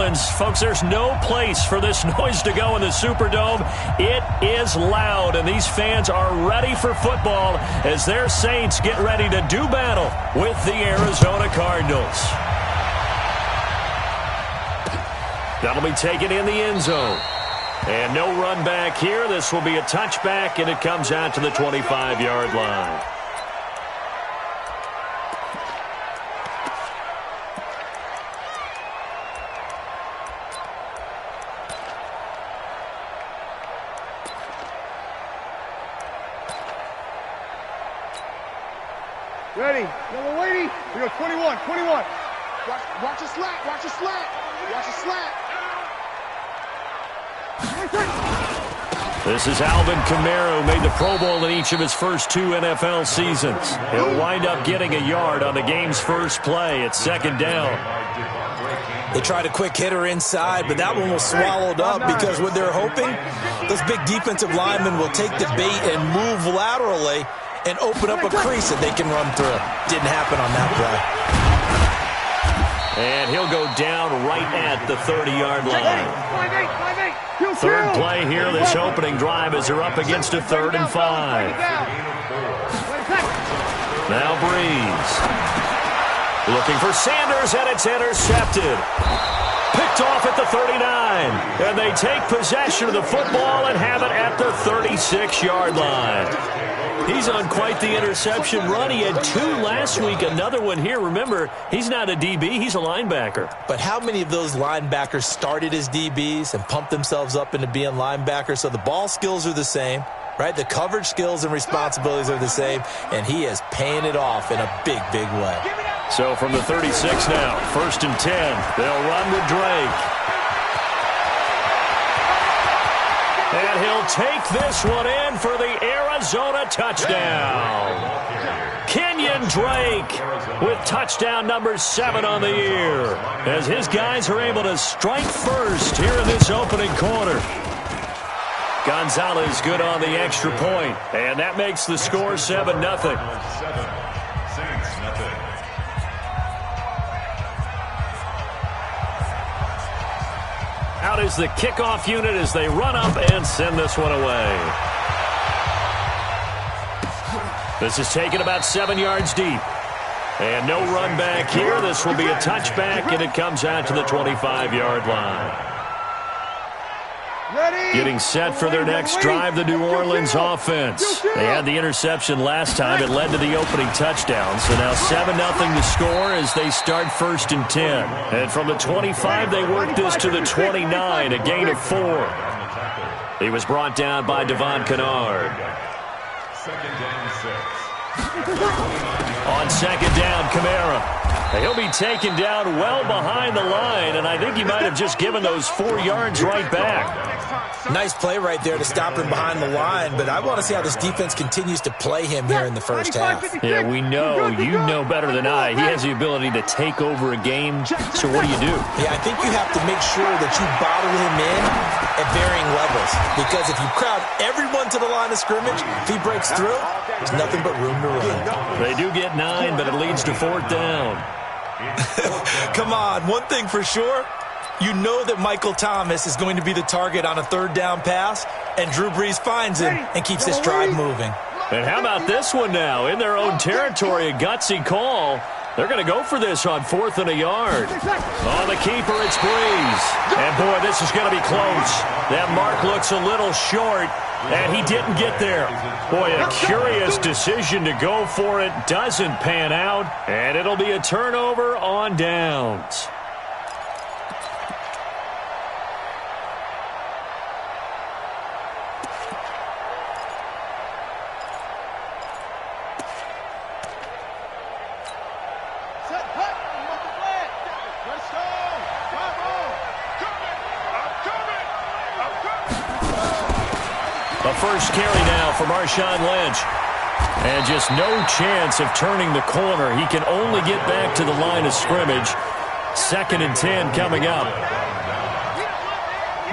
Orleans. Folks, there's no place for this noise to go in the Superdome. It is loud, and these fans are ready for football as their Saints get ready to do battle with the Arizona Cardinals. That'll be taken in the end zone. And no run back here. This will be a touchback, and it comes out to the 25-yard line. Ready. Number 80. We go 21. 21. Watch a slat. Watch a slat. Watch a slat. This is Alvin Kamara, who made the Pro Bowl in each of his first 2 NFL seasons. He'll wind up getting a yard on the game's first play. It's second down. They tried a quick hitter inside, but that one was swallowed up because what they're hoping, those big defensive linemen will take the bait and move laterally and open up a crease that they can run through. Didn't happen on that play. And he'll go down right at the 30-yard line. 5-8. Third play here, this opening drive, as they're up against a 3rd and 5. Now Breeze. Looking for Sanders, and it's intercepted. Picked off at the 39. And they take possession of the football and have it at the 36-yard line. He's on quite the interception run. He had 2 last week, another one here. Remember, he's not a DB, he's a linebacker. But how many of those linebackers started as DBs and pumped themselves up into being linebackers? So the ball skills are the same, right? The coverage skills and responsibilities are the same, and he is paying it off in a big, big way. So from the 36 now, 1st and 10, they'll run with Drake. And he'll take this one in for the Arizona touchdown. Kenyon Drake with touchdown number 7 on the year, as his guys are able to strike first here in this opening quarter. Gonzalez good on the extra point, and that makes the score 7-0. Out is the kickoff unit as they run up and send this one away. This is taken about 7 yards deep. And no run back here. This will be a touchback, and it comes out to the 25-yard line. Getting set for their next drive, the New Orleans offense. They had the interception last time. It led to the opening touchdown. So now 7-0 to score as they start 1st and 10. And from the 25, they work this to the 29, a gain of 4. He was brought down by Devon Kennard. On 2nd down, Kamara. He'll be taken down well behind the line, and I think he might have just given those 4 yards right back. Nice play right there to stop him behind the line, but I want to see how this defense continues to play him here in the first half. Yeah, we know. You know better than I. He has the ability to take over a game, so what do you do? Yeah, I think you have to make sure that you bottle him in at varying levels, because if you crowd everyone to the line of scrimmage, if he breaks through, there's nothing but room to run. They do get 9, but it leads to 4th down. Come on, one thing for sure, you know that Michael Thomas is going to be the target on a 3rd down pass, and Drew Brees finds him and keeps this drive moving. And how about this one now? In their own territory, a gutsy call. They're going to go for this on 4th and a yard. On the keeper, it's Brees. And, boy, this is going to be close. That mark looks a little short, and he didn't get there. Boy, a curious decision to go for it. Doesn't pan out, and it'll be a turnover on downs. First carry now for Marshawn Lynch. And just no chance of turning the corner. He can only get back to the line of scrimmage. 2nd and 10 coming up.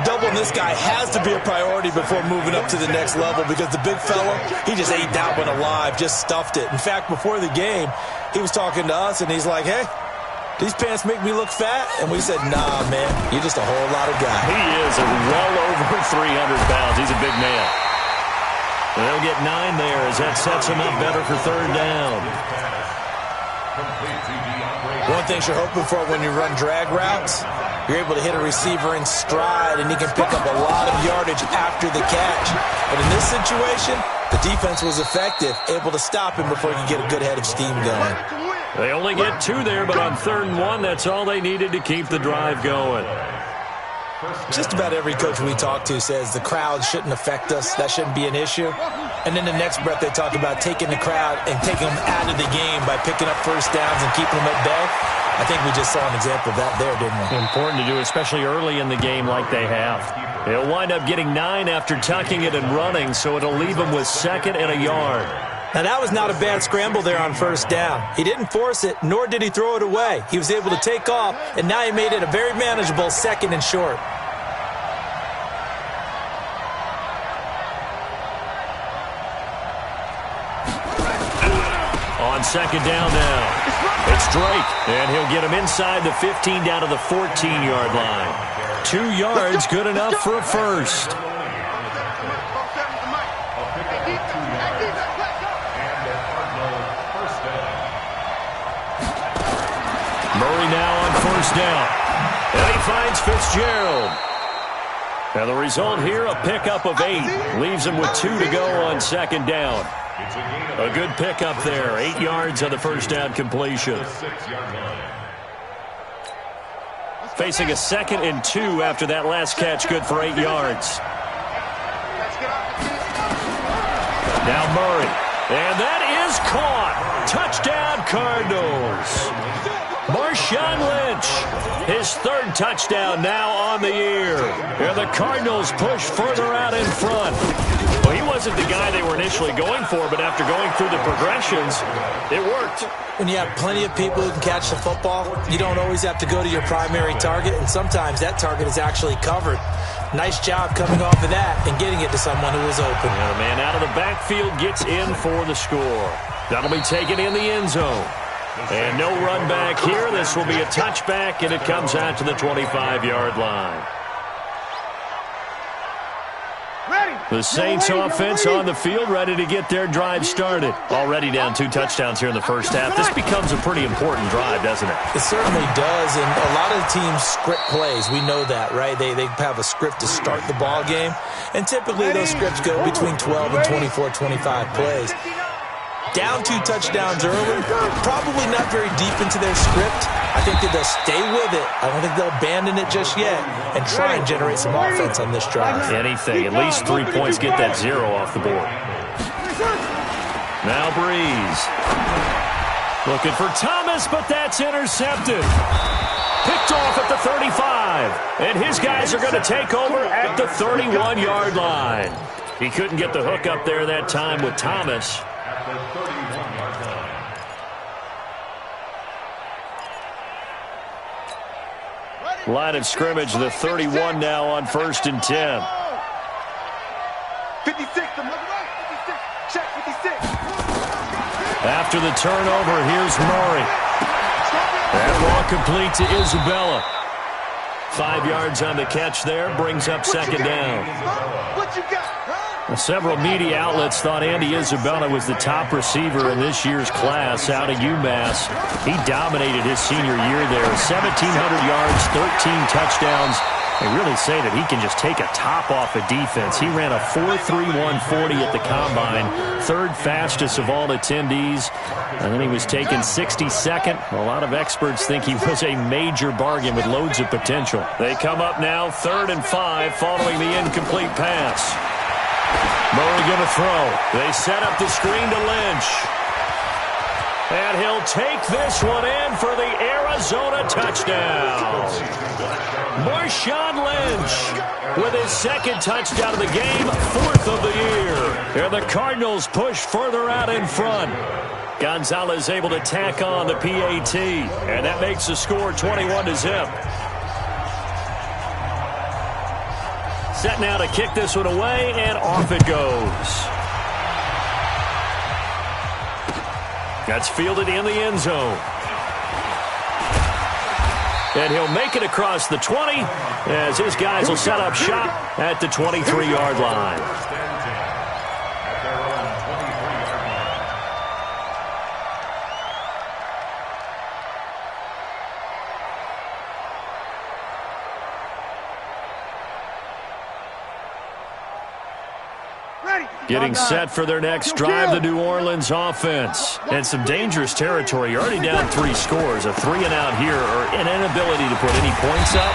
Doubling this guy has to be a priority before moving up to the next level, because the big fella, he just ate that one alive, just stuffed it. In fact, before the game, he was talking to us, and he's like, hey, These pants make me look fat. And we said, nah, man, you're just a whole lot of guy. He is well over 300 pounds. He's a big man. They'll get 9 there as that sets him up better for third down. One thing you're hoping for when you run drag routes, you're able to hit a receiver in stride, and he can pick up a lot of yardage after the catch. But in this situation, the defense was effective, able to stop him before he could get a good head of steam going. They only get 2 there, but on 3rd and 1, that's all they needed to keep the drive going. Just about every coach we talk to says the crowd shouldn't affect us. That shouldn't be an issue. And then the next breath they talk about taking the crowd and taking them out of the game by picking up first downs and keeping them at bay. I think we just saw an example of that there, didn't we? Important to do, especially early in the game like they have. They'll wind up getting 9 after tucking it and running, so it'll leave them with 2nd and a yard. Now, that was not a bad scramble there on first down. He didn't force it, nor did he throw it away. He was able to take off, and now he made it a very manageable 2nd and short. On 2nd down now, it's Drake, and he'll get him inside the 15 down to the 14-yard line. 2 yards, good enough for a first. Murray now on first down, and he finds Fitzgerald. And the result here, a pickup of 8, leaves him with 2 to go on 2nd down. A good pickup there, 8 yards on the first down completion. Facing a 2nd and 2 after that last catch, good for 8 yards. Now Murray, and that is caught. Touchdown Cardinals. Marshawn Lynch, his 3rd touchdown now on the year. And the Cardinals push further out in front. Well, he wasn't the guy they were initially going for, but after going through the progressions, it worked. When you have plenty of people who can catch the football, you don't always have to go to your primary target, and sometimes that target is actually covered. Nice job coming off of that and getting it to someone who was open. And the man out of the backfield gets in for the score. That'll be taken in the end zone. And no run back here. This will be a touchback, and it comes out to the 25-yard line. The Saints offense on the field, ready to get their drive started. Already down 2 touchdowns here in the first half. This becomes a pretty important drive, doesn't it? It certainly does, and a lot of teams script plays. We know that, right? They have a script to start the ball game, and typically those scripts go between 12 and 24, 25 plays. Down 2 touchdowns early, probably not very deep into their script. I think that they'll stay with it. I don't think they'll abandon it just yet and try and generate some offense on this drive. Anything. At least 3 points, get that 0 off the board. Now Breeze. Looking for Thomas, but that's intercepted. Picked off at the 35. And his guys are going to take over at the 31-yard line. He couldn't get the hook up there that time with Thomas. Line of scrimmage, the 31 now on 1st and 10. 56, check 56. After the turnover, here's Murray. That ball complete to Isabella. 5 yards on the catch there, brings up 2nd down. What you got? Several media outlets thought Andy Isabella was the top receiver in this year's class out of UMass. He dominated his senior year there. 1,700 yards, 13 touchdowns. They really say that he can just take a top off a defense. He ran a 4.31 40 at the Combine, 3rd fastest of all attendees. And then he was taken 62nd. A lot of experts think he was a major bargain with loads of potential. They come up now 3rd and 5 following the incomplete pass. Murray going to throw. They set up the screen to Lynch. And he'll take this one in for the Arizona touchdown. Marshawn Lynch with his 2nd touchdown of the game, 4th of the year. And the Cardinals push further out in front. Gonzalez able to tack on the PAT. And that makes the score 21-0. Set now to kick this one away, and off it goes. That's fielded in the end zone. and he'll make it across the 20 as his guys will set up shop at the 23-yard line. Getting set for their next drive, the New Orleans offense. And some dangerous territory. You're already down 3 scores. A 3-and-out here, or an inability to put any points up.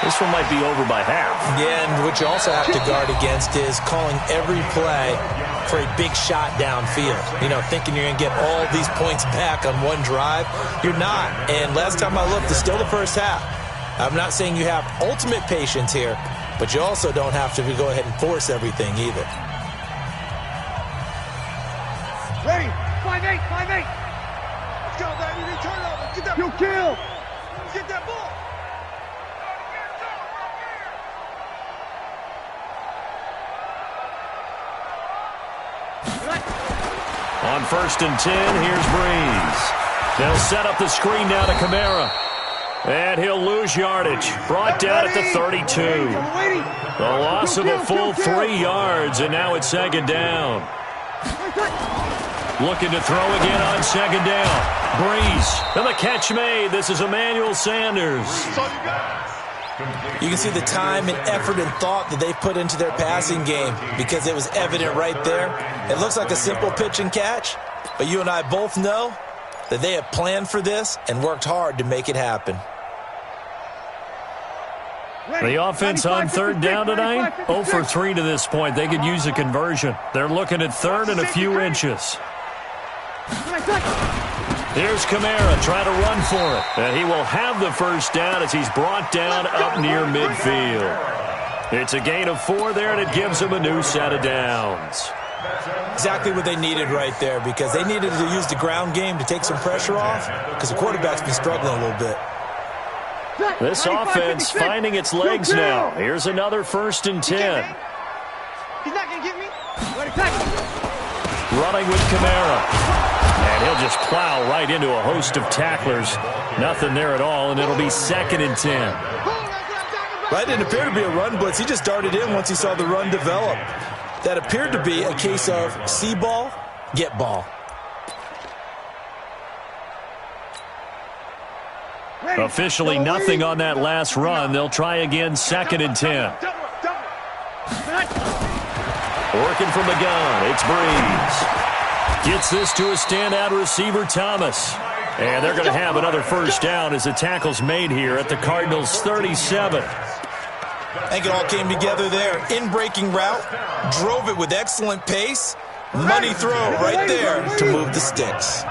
This one might be over by half. Yeah, and what you also have to guard against is calling every play for a big shot downfield. You know, thinking you're going to get all these points back on one drive. You're not. And last time I looked, it's still the first half. I'm not saying you have ultimate patience here, but you also don't have to go ahead and force everything either. Ready? 5-8, 5-8. Let's go, baby. Return over. Get that. You kill. Get that ball. On 1st and 10, here's Breeze. They'll set up the screen now to Kamara. And he'll lose yardage. Brought down at the 32. The loss of a full 3 yards, and now it's 2nd down. Looking to throw again on 2nd down. Breeze. And the catch made. This is Emmanuel Sanders. You can see the time and effort and thought that they put into their passing game because it was evident right there. It looks like a simple pitch and catch, but you and I both know that they have planned for this and worked hard to make it happen. The offense on 3rd down tonight, 0 for 3 to this point. They could use a conversion. They're looking at 3rd and a few inches. Here's Kamara trying to run for it. And he will have the 1st down as he's brought down up near midfield. It's a gain of 4 there, and it gives him a new set of downs. Exactly what they needed right there, because they needed to use the ground game to take some pressure off because the quarterback's been struggling a little bit. This offense finding its legs now. Here's another 1st and 10. He's not going to get me. Running with Kamara. And he'll just plow right into a host of tacklers. Nothing there at all, and it'll be 2nd and 10. Right, it didn't appear to be a run blitz. He just darted in once he saw the run develop. That appeared to be a case of see ball, get ball. Officially nothing on that last run. They'll try again, 2nd and 10. Working from the gun, it's Breeze. Gets this to a standout receiver, Thomas. And they're going to have another 1st down as the tackle's made here at the Cardinals' 37. I think it all came together there. In-breaking route, drove it with excellent pace. Money throw right there to move the sticks.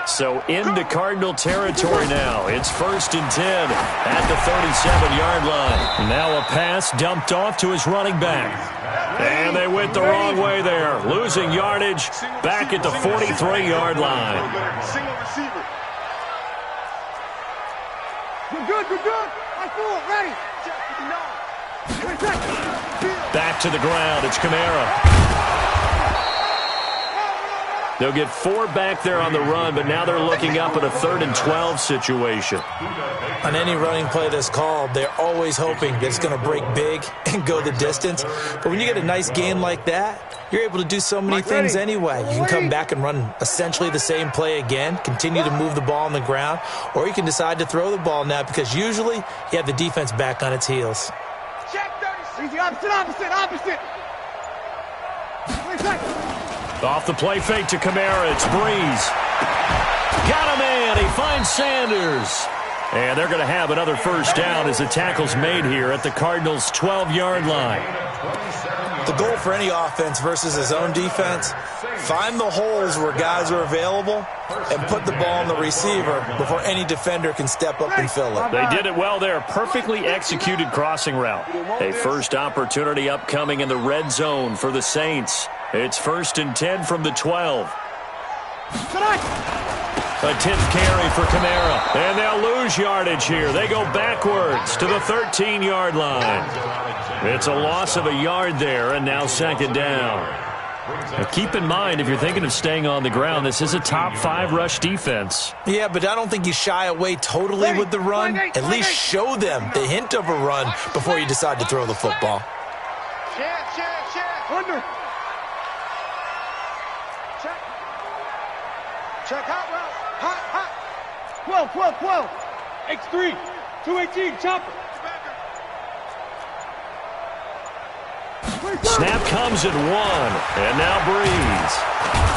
So into Cardinal territory now. It's 1st and 10 at the 37-yard line. Now a pass dumped off to his running back. And they went the wrong way there. Losing yardage back at the 43-yard line. You're good, you're good. I'm full, ready. Back to the ground. It's Kamara. They'll get 4 back there on the run, but now they're looking up at a 3rd and 12 situation. On any running play that's called, they're always hoping that it's going to break big and go the distance. But when you get a nice gain like that, you're able to do so many things anyway. You can come back and run essentially the same play again, continue to move the ball on the ground, or you can decide to throw the ball now because usually you have the defense back on its heels. Check 30. Easy, opposite. Off the play fake to Kamara, it's Breeze. Got a man, he finds Sanders. And they're going to have another 1st down as the tackle's made here at the Cardinals' 12-yard line. The goal for any offense versus his own defense, find the holes where guys are available and put the ball on the receiver before any defender can step up and fill it. They did it well there. Perfectly executed crossing route. A first opportunity upcoming in the red zone for the Saints. It's 1st and 10 from the 12. A 10th carry for Kamara. And they'll lose yardage here. They go backwards to the 13-yard line. It's a loss of a yard there, and now 2nd down. Now keep in mind, if you're thinking of staying on the ground, this is a top 5 rush defense. Yeah, but I don't think you shy away totally with the run. At least show them the hint of a run before you decide to throw the football. Under. Check hot route. Hot. 12. X3. 218. Chopper. Snap comes at 1. And now Breeze.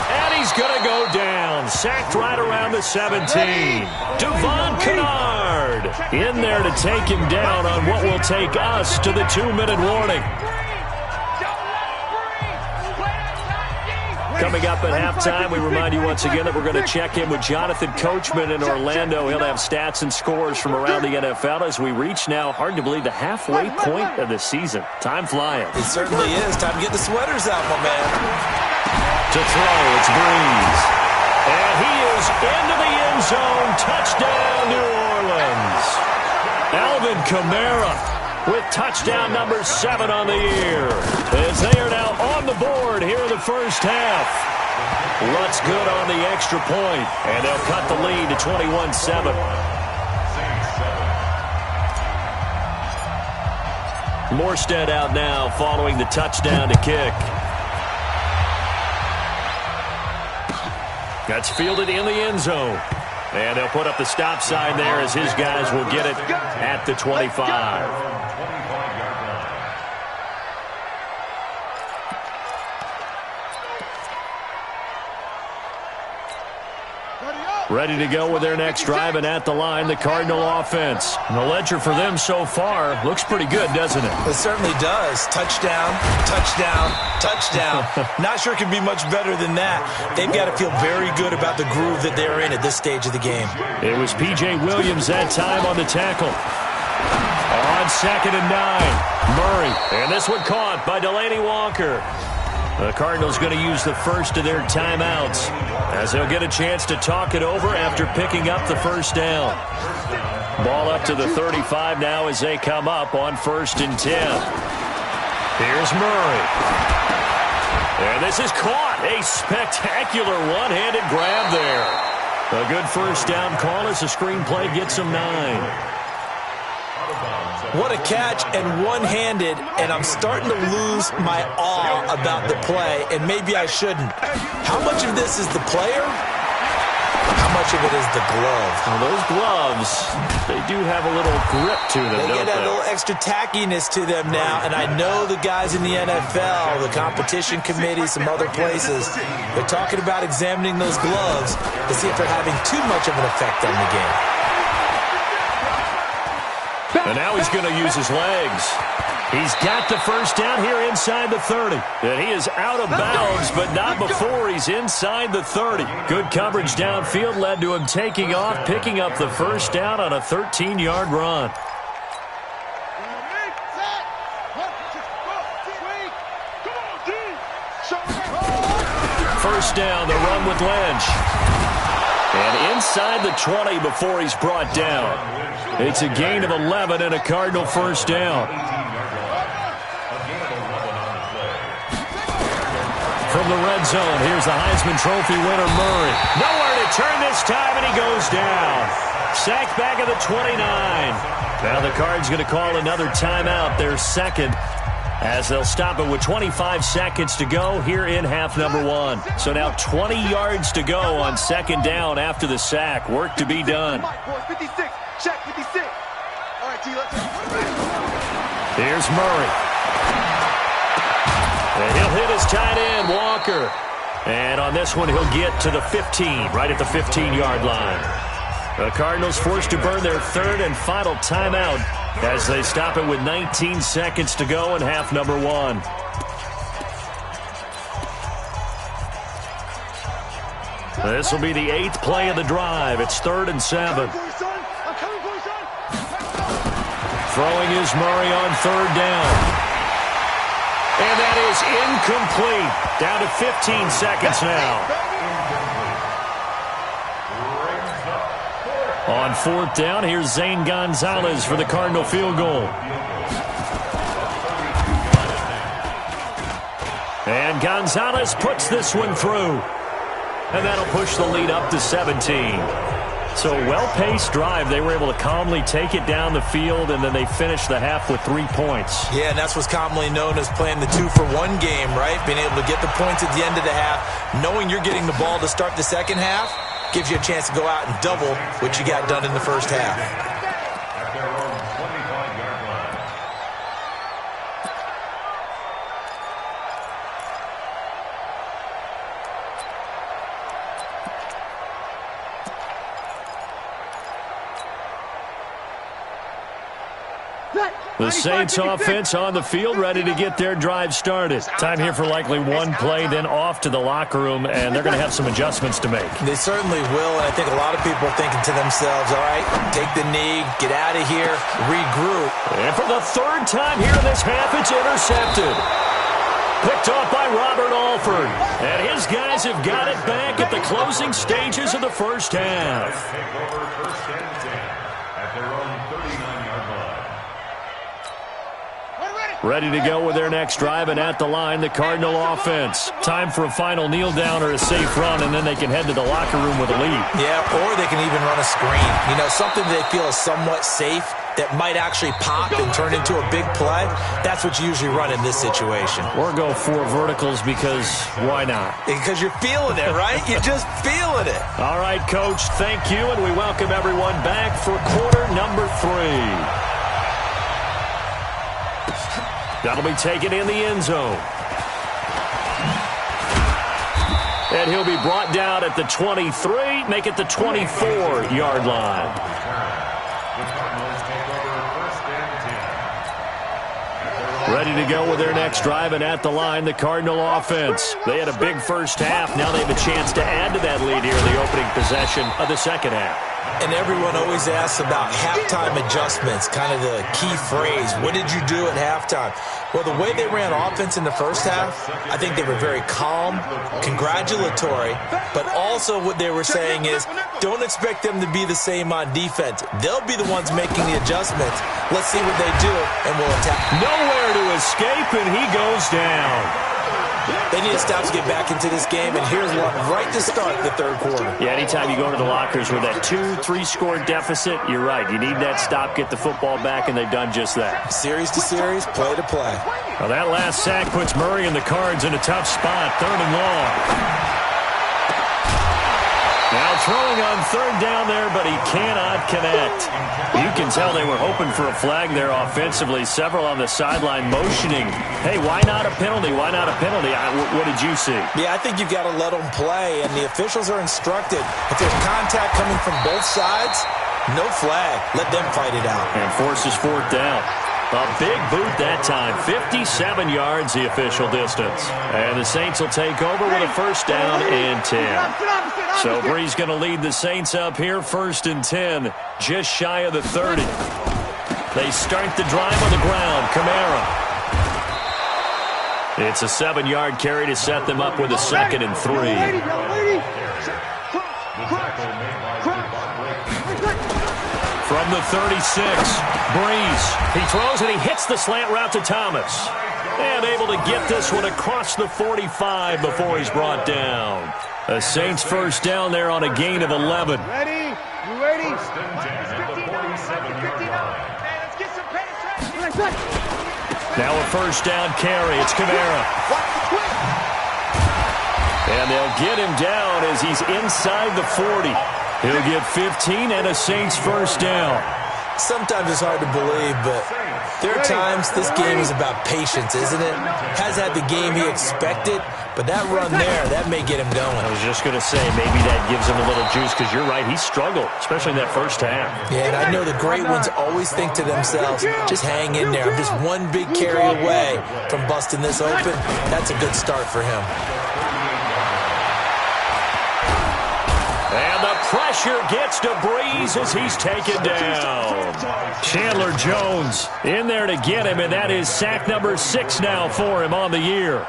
And he's going to go down. Sacked right around the 17. Devon Kennard in there to take him down on what will take us to the 2-minute warning. Coming up at halftime, we remind you once again that we're going to check in with Jonathan Coachman in Orlando. He'll have stats and scores from around the NFL as we reach now, hard to believe, the halfway point of the season. Time flying. It certainly is. Time to get the sweaters out, my man. To throw, it's Breeze. And he is into the end zone. Touchdown, New Orleans. Alvin Kamara with touchdown number 7 on the year, as they are now on the board here in the first half. Lutz good on the extra point, and they'll cut the lead to 21-7. Morstead out now following the touchdown to kick. That's fielded in the end zone. And they'll put up the stop sign there as his guys will get it at the 25. Ready to go with their next drive, and at the line, the Cardinal offense. And the ledger for them so far looks pretty good, doesn't it? It certainly does. Touchdown. Not sure it can be much better than that. They've got to feel very good about the groove that they're in at this stage of the game. It was P.J. Williams that time on the tackle. On 2nd and 9, Murray. And this one caught by Delaney Walker. The Cardinals going to use the first of their timeouts as they'll get a chance to talk it over after picking up the first down. Ball up to the 35 now as they come up on 1st and 10. Here's Murray. And this is caught. A spectacular one-handed grab there. A good first down call as the screenplay gets them 9. What a catch, and one-handed, and I'm starting to lose my awe about the play, and maybe I shouldn't. How much of this is the player? How much of it is the glove? Well, those gloves, they do have a little grip to them, They don't get a little extra tackiness to them now, and I know the guys in the NFL, the competition committee, some other places, they're talking about examining those gloves to see if they're having too much of an effect on the game. And now he's going to use his legs. He's got the first down here inside the 30. And he is out of bounds, but not before he's inside the 30. Good coverage downfield led to him taking off, picking up the first down on a 13-yard run. First down, the run with Lynch. And inside the 20 before he's brought down. It's a gain of 11 and a Cardinal first down. From the red zone, here's the Heisman Trophy winner, Murray. Nowhere to turn this time, and he goes down. Sacked back at the 29. Now the Cards going to call another timeout, their second, as they'll stop it with 25 seconds to go here in half number 1. So now 20 yards to go on 2nd down after the sack. Work to be done. Check 56. All right, T, let's go. Here's Murray. And he'll hit his tight end, Walker. And on this one, he'll get to the 15, right at the 15-yard line. The Cardinals forced to burn their 3rd and final timeout as they stop it with 19 seconds to go in half number 1. This will be the 8th play of the drive. It's 3rd and 7. Throwing is Murray on 3rd down. And that is incomplete. Down to 15 seconds now. On 4th down, here's Zane Gonzalez for the Cardinal field goal. And And Gonzalez puts this one through. And that'll push the lead up to 17. So a well-paced drive. They were able to calmly take it down the field, and then they finished the half with 3 points. Yeah, and that's what's commonly known as playing the 2-for-1 game, right? Being able to get the points at the end of the half, knowing you're getting the ball to start the second half, gives you a chance to go out and double what you got done in the first half. The Saints offense on the field, ready to get their drive started. Time here for likely one play, then off to the locker room, and they're going to have some adjustments to make. They certainly will, and I think a lot of people are thinking to themselves, all right, take the knee, get out of here, regroup. And for the third time here in this half, it's intercepted. Picked off by Robert Alford. And his guys have got it back at the closing stages of the first half. Ready to go with their next drive, and at the line, the Cardinal offense. Time for a final kneel down or a safe run, and then they can head to the locker room with a lead. Yeah, or they can even run a screen. You know, something they feel is somewhat safe that might actually pop and turn into a big play. That's what you usually run in this situation. Or go 4 verticals because why not? Because you're feeling it, right? You're just feeling it. All right, Coach, thank you, and we welcome everyone back for quarter number 3. That'll be taken in the end zone. And he'll be brought down at the 23, make it the 24-yard line. Ready to go with their next drive, and at the line, the Cardinal offense. They had a big first half. Now they have a chance to add to that lead here in the opening possession of the second half. And everyone always asks about halftime adjustments, kind of the key phrase. What did you do at halftime? Well, the way they ran offense in the first half, I think they were very calm, congratulatory, but also what they were saying is don't expect them to be the same on defense. They'll be the ones making the adjustments. Let's see what they do, and we'll attack. Nowhere to escape, and he goes down. They need to stop to get back into this game, and here's one right to start the third quarter. Yeah, anytime you go to the lockers with that 2-3 score deficit, you're right. You need that stop, get the football back, and they've done just that. Series to series, play to play. Well, that last sack puts Murray and the Cards in a tough spot, 3rd and long. Now throwing on 3rd down there, but he cannot connect. You can tell they were hoping for a flag there offensively. Several on the sideline motioning. Hey, why not a penalty? Why not a penalty? What did you see? Yeah, I think you've got to let them play, and the officials are instructed. If there's contact coming from both sides, no flag. Let them fight it out. And forces 4th down. A big boot that time. 57 yards the official distance. And the Saints will take over with a first down and 10. So Bree's going to lead the Saints up here, 1st and 10, just shy of the 30. They start the drive on the ground. Kamara. It's a 7-yard carry to set them up with a 2nd and 3. From the 36, Breeze. He throws and he hits the slant route to Thomas. And able to get this one across the 45 before he's brought down. A Saints first down there on a gain of 11. Ready? You ready? Let's get some penetration. Now a first down carry. It's Kamara. And they'll get him down as he's inside the 40. He'll get 15 and a Saints first down. Sometimes it's hard to believe, but there are times this game is about patience, isn't it? Has had the game he expected, but that run there, that may get him going. I was just going to say, maybe that gives him a little juice, because you're right, he struggled, especially in that first half. Yeah, and I know the great ones always think to themselves, just hang in there. I'm just one big carry away from busting this open. That's a good start for him. And the pressure gets to Breeze as he's taken down. Chandler Jones in there to get him, and that is sack number 6 now for him on the year.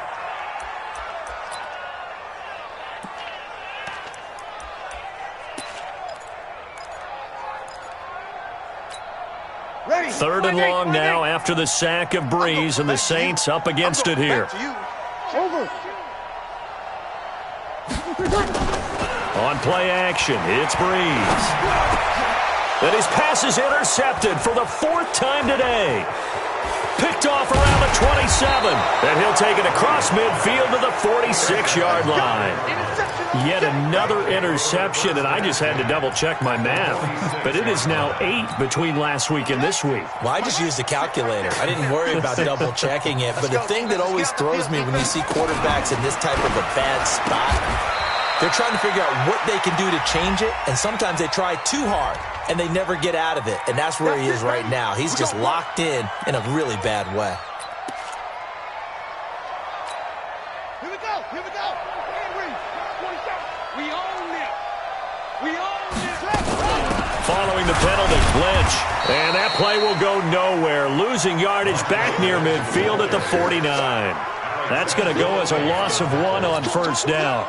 Ready. 3rd and long now after the sack of Breeze, and the Saints up against it here. Over. On play action, it's Breeze. And his pass is intercepted for the 4th time today. Picked off around the 27. And he'll take it across midfield to the 46-yard line. Yet another interception, and I just had to double-check my math. But it is now 8 between last week and this week. Well, I just used a calculator. I didn't worry about double-checking it. But the thing that always throws me when you see quarterbacks in this type of a bad spot, they're trying to figure out what they can do to change it, and sometimes they try too hard, and they never get out of it. And that's where he is right now. He's just locked in a really bad way. Here we go. Here we go. We own it. We own it. Following the penalty, Lynch. And that play will go nowhere. Losing yardage back near midfield at the 49. That's going to go as a loss of 1 on first down.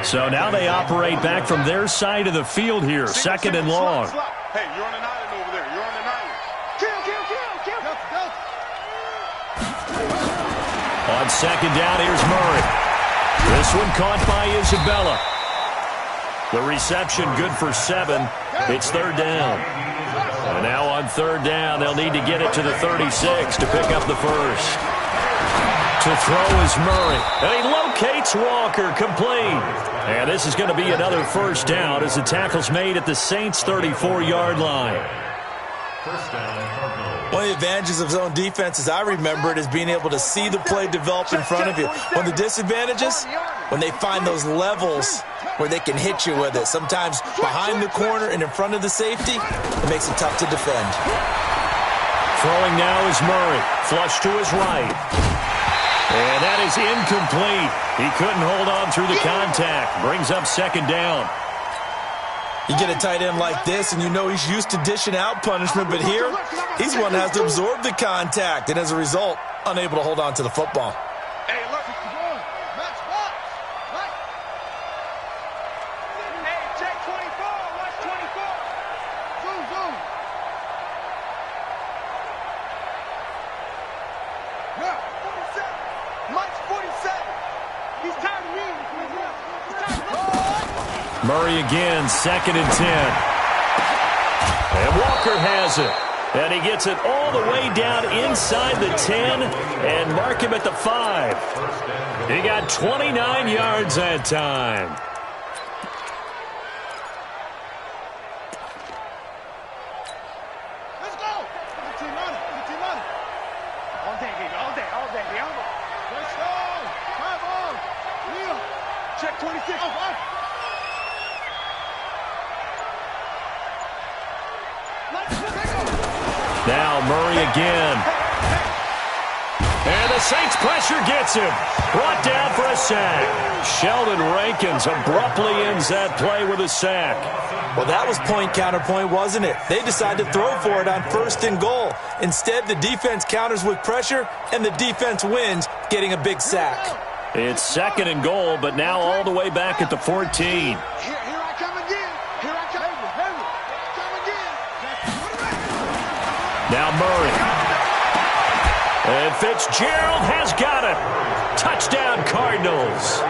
So now they operate back from their side of the field here, 2nd and long. Hey, you're on an island over there. You're on an island. Kill. On 2nd down, here's Murray. This one caught by Isabella. The reception good for 7. It's 3rd down. And now on 3rd down, they'll need to get it to the 36 to pick up the first. To throw is Murray. And he locates Walker, complete. And this is going to be another first down as the tackle's made at the Saints' 34-yard line. One of the advantages of zone defense, as I remember it, is being able to see the play develop in front of you. One of the disadvantages, when they find those levels where they can hit you with it. Sometimes behind the corner and in front of the safety, it makes it tough to defend. Throwing now is Murray. Flush to his right. And that is incomplete. He couldn't hold on through the contact. Brings up 2nd down. You get a tight end like this, and you know he's used to dishing out punishment, but here, he's one that has to absorb the contact, and as a result, unable to hold on to the football. Hey, look. Match box. Hey, check 24. Watch 24. Zoom. Yeah, 47. Mike's 47. He's tired of me. He's tired of me. Murray again, 2nd and 10. And Walker has it. And he gets it all the way down inside the 10 and mark him at the 5. He got 29 yards that time. Let's go. Put the team on it. All day, baby. All day. Let's go. 5 on. Leo. Check 26. Off. Now Murray again. And the Saints pressure gets him. Brought down for a sack. Sheldon Rankins abruptly ends that play with a sack. Well, that was point counterpoint, wasn't it? They decided to throw for it on 1st and goal. Instead, the defense counters with pressure, and the defense wins, getting a big sack. It's 2nd and goal, but now all the way back at the 14. Here I come again. Now Murray. And Fitzgerald has got it. Touchdown Cardinals.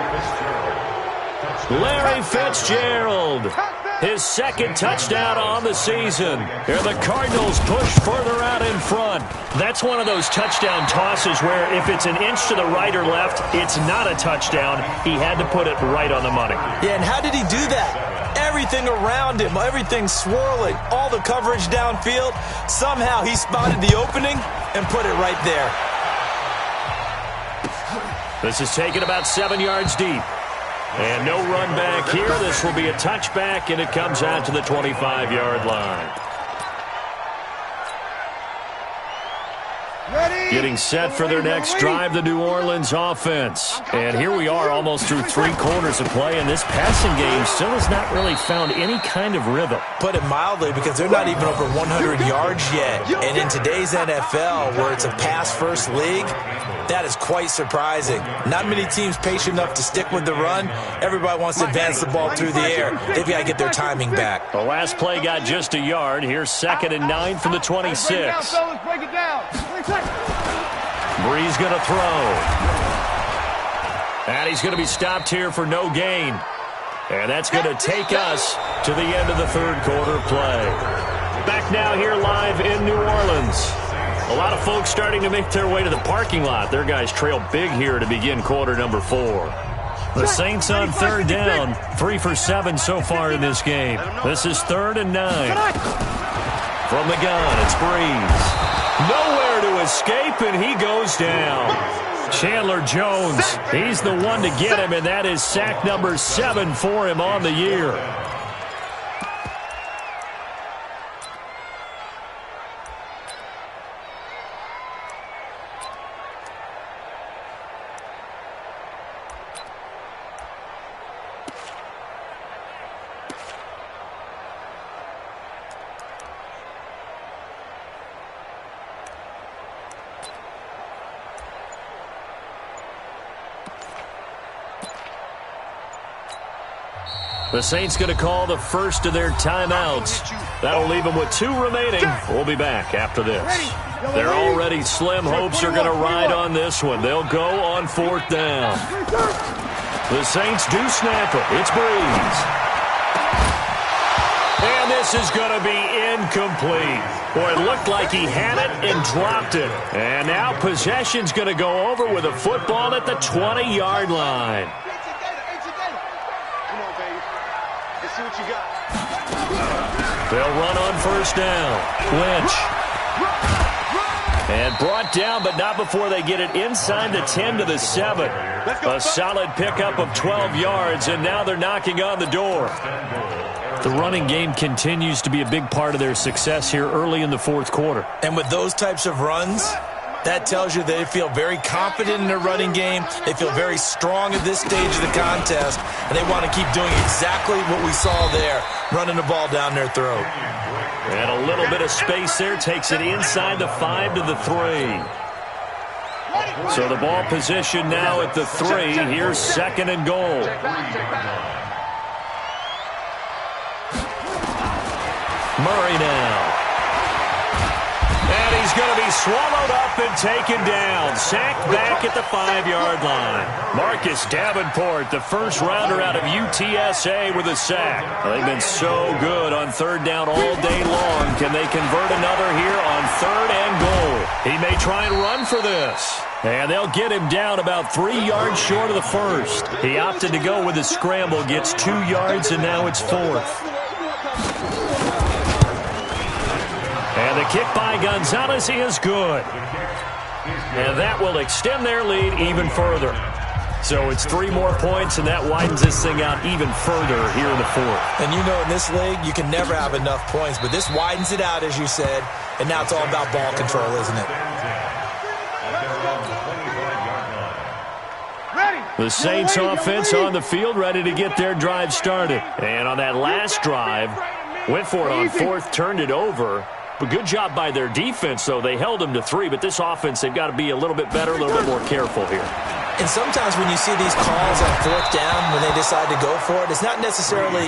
Larry Fitzgerald. His 2nd touchdown on the season. Here the Cardinals push further out in front. That's one of those touchdown tosses where if it's an inch to the right or left, it's not a touchdown. He had to put it right on the money. Yeah, and how did he do that? Everything around him, everything swirling, all the coverage downfield. Somehow he spotted the opening and put it right there. This is taken about 7 yards deep. And no run back here. This will be a touchback, and it comes out to the 25-yard line. Getting set for their next drive, the New Orleans offense. And here we are almost through 3 quarters of play, and this passing game still has not really found any kind of rhythm. Put it mildly, because they're not even over 100 yards yet. And in today's NFL, where it's a pass-first league, that is quite surprising. Not many teams patient enough to stick with the run. Everybody wants to advance the ball through the air. They've got to get their timing back. The last play got just a yard. Here's 2nd and 9 from the 26. Break it down. Breeze going to throw. And he's going to be stopped here for no gain. And that's going to take us to the end of the third quarter play. Back now here live in New Orleans. A lot of folks starting to make their way to the parking lot. Their guys trail big here to begin quarter number 4. The Saints on third down, 3 for 7 so far in this game. This is 3rd and 9. From the gun, it's Breeze. Nowhere to escape, and he goes down. Chandler Jones, he's the one to get him, and that is sack number 7 for him on the year. The Saints going to call the first of their timeouts. That'll leave them with 2 remaining. We'll be back after this. They're already slim hopes are going to ride on this one. They'll go on 4th down. The Saints do snap it. It's Breeze. And this is going to be incomplete. Boy, it looked like he had it and dropped it. And now possession's going to go over with a football at the 20-yard line. They'll run on 1st down. Lynch. And brought down, but not before they get it inside the 10 to the 7. A solid pickup of 12 yards, and now they're knocking on the door. The running game continues to be a big part of their success here early in the 4th quarter. And with those types of runs, that tells you they feel very confident in their running game. They feel very strong at this stage of the contest, and they want to keep doing exactly what we saw there, running the ball down their throat. And a little bit of space there takes it inside the 5 to the 3. So the ball position now at the 3. Here's 2nd and goal. Murray now. And he's going to be swallowed up and taken down. Sacked back at the 5-yard line. Marcus Davenport, the first rounder out of UTSA with a sack. They've been so good on 3rd down all day long. Can they convert another here on 3rd and goal? He may try and run for this. And they'll get him down about 3 yards short of the 1st. He opted to go with a scramble, gets 2 yards, and now it's 4th. And the kick by Gonzalez is good. And that will extend their lead even further. So it's 3 more points, and that widens this thing out even further here in the 4th. And you know, in this league, you can never have enough points, but this widens it out, as you said, and now it's all about ball control, isn't it? The Saints offense on the field, ready to get their drive started. And on that last drive, went for it on 4th, turned it over. But good job by their defense, though. They held them to 3, but this offense, they've got to be a little bit better, a little bit more careful here. And sometimes when you see these calls on 4th down, when they decide to go for it, it's not necessarily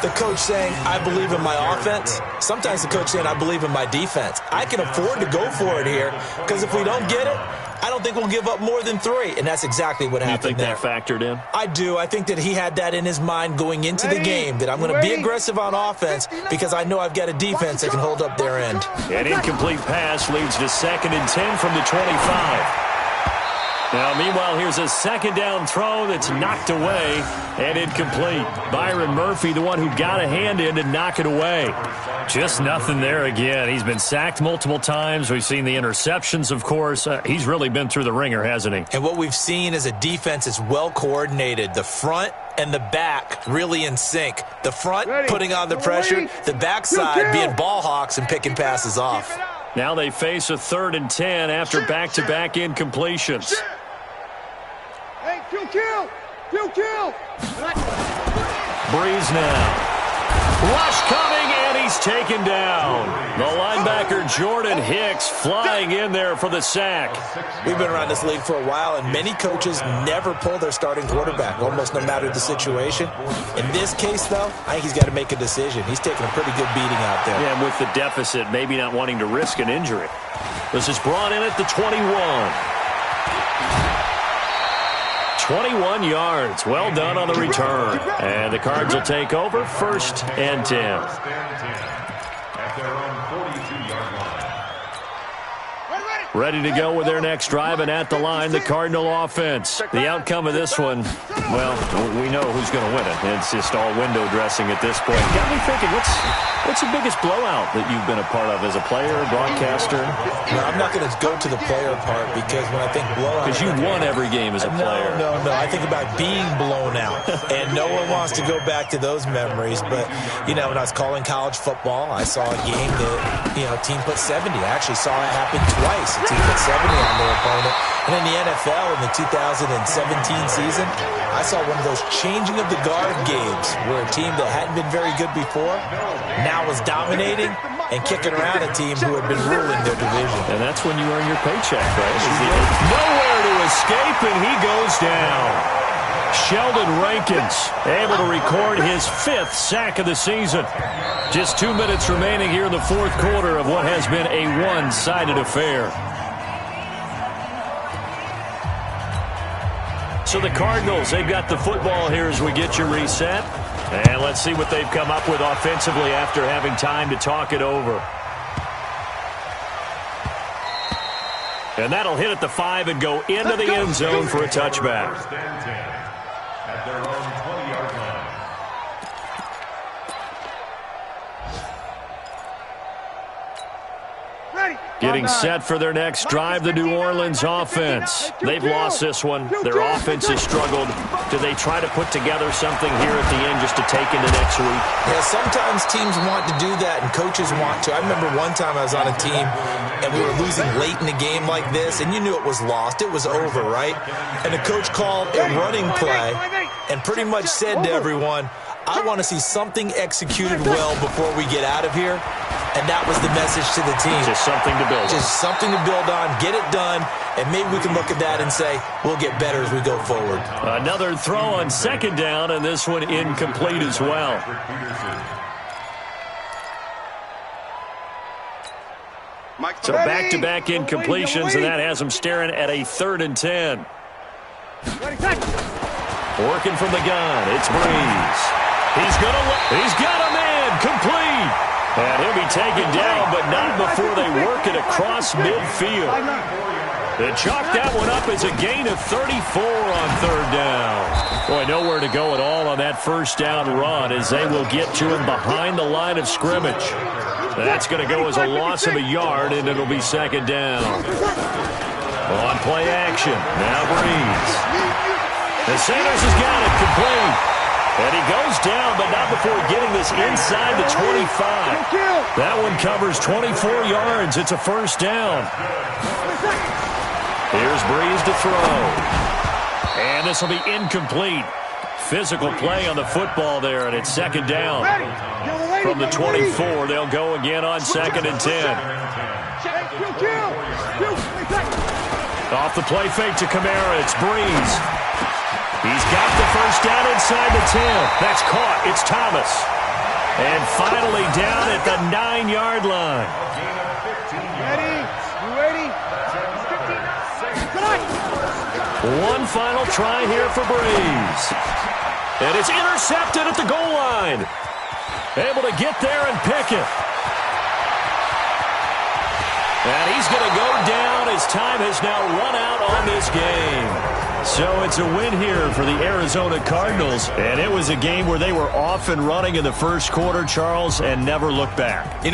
the coach saying, I believe in my offense. Sometimes the coach saying, I believe in my defense. I can afford to go for it here, because if we don't get it, I don't think we'll give up more than 3, and that's exactly what happened there. You think that factored in? I do. I think that he had that in his mind going into the game, that I'm going to be aggressive on offense because I know I've got a defense that can hold up their end. An incomplete pass leads to 2nd and 10 from the 25. Now, meanwhile, here's a 2nd down throw that's knocked away and incomplete. Byron Murphy, the one who got a hand in to knock it away. Just nothing there again. He's been sacked multiple times. We've seen the interceptions, of course. He's really been through the ringer, hasn't he? And what we've seen is a defense that's well coordinated. The front and the back really in sync. The front putting on the pressure, the backside being ball hawks and picking passes off. Now they face a 3rd and 10 after back-to-back incompletions. Hey, kill! Breeze now. Rush coming, and he's taken down. The linebacker, Jordan Hicks, flying in there for the sack. We've been around this league for a while, and many coaches never pull their starting quarterback, almost no matter the situation. In this case, though, I think he's got to make a decision. He's taking a pretty good beating out there. Yeah, and with the deficit, maybe not wanting to risk an injury. This is brought in at the 21. 21 yards. Well done on the return. And the Cards will take over 1st and 10. At their own 42-yard line. Ready to go with their next drive, and at the line, the Cardinal offense. The outcome of this one, well, we know who's going to win it. It's just all window dressing at this point. Got me thinking, what's the biggest blowout that you've been a part of as a player, broadcaster? No, I'm not going to go to the player part because when I think blowout... Because you won every game as a player. No. I think about being blown out, and no one wants to go back to those memories. But, when I was calling college football, I saw a game that, a team put 70. I actually saw it happen twice. A team put 70 on their opponent. And in the NFL, in the 2017 season, I saw one of those changing of the guard games where a team that hadn't been very good before now was dominating and kicking around a team who had been ruling their division. And that's when you earn your paycheck, right? Nowhere to escape, and he goes down. Sheldon Rankins able to record his 5th sack of the season. Just 2 minutes remaining here in the 4th quarter of what has been a one-sided affair. So the Cardinals, they've got the football here as we get you reset. And let's see what they've come up with offensively after having time to talk it over. And that'll hit at the 5 and go into the end zone for a touchback. At their own 20-yard line. Getting set for their next drive, the New Orleans offense. They've lost this one. Their offense has struggled. Do they try to put together something here at the end just to take into next week? Yeah, sometimes teams want to do that and coaches want to. I remember one time I was on a team and we were losing late in the game like this, and you knew it was lost. It was over, right? And the coach called a running play and pretty much said to everyone, I want to see something executed well before we get out of here. And that was the message to the team. Just something to build on. Just something to build on, get it done, and maybe we can look at that and say, we'll get better as we go forward. Another throw on 2nd down, and this one incomplete as well. So back-to-back incompletions, and that has them staring at a 3rd and 10. Working from the gun, it's Breeze. He's got a man, complete. And he'll be taken down, but not before they work it across midfield. They chalk that one up as a gain of 34 on 3rd down. Boy, nowhere to go at all on that 1st down run as they will get to him behind the line of scrimmage. That's going to go as a loss of a yard, and it'll be 2nd down. On play action, now Breeze. And Sanders has got it, complete. And he goes down, but not before getting this inside the 25. That one covers 24 yards. It's a 1st down. Here's Breeze to throw. And this will be incomplete. Physical play on the football there, and it's 2nd down. From the 24, they'll go again on 2nd and 10. Off the play fake to Kamara, it's Breeze. He's got the 1st down inside the 10. That's caught. It's Thomas. And finally down at the 9-yard line. One final try here for Breeze. And it's intercepted at the goal line. Able to get there and pick it. And he's going to go down as time has now run out on this game. So it's a win here for the Arizona Cardinals. And it was a game where they were off and running in the 1st quarter, Charles, and never looked back.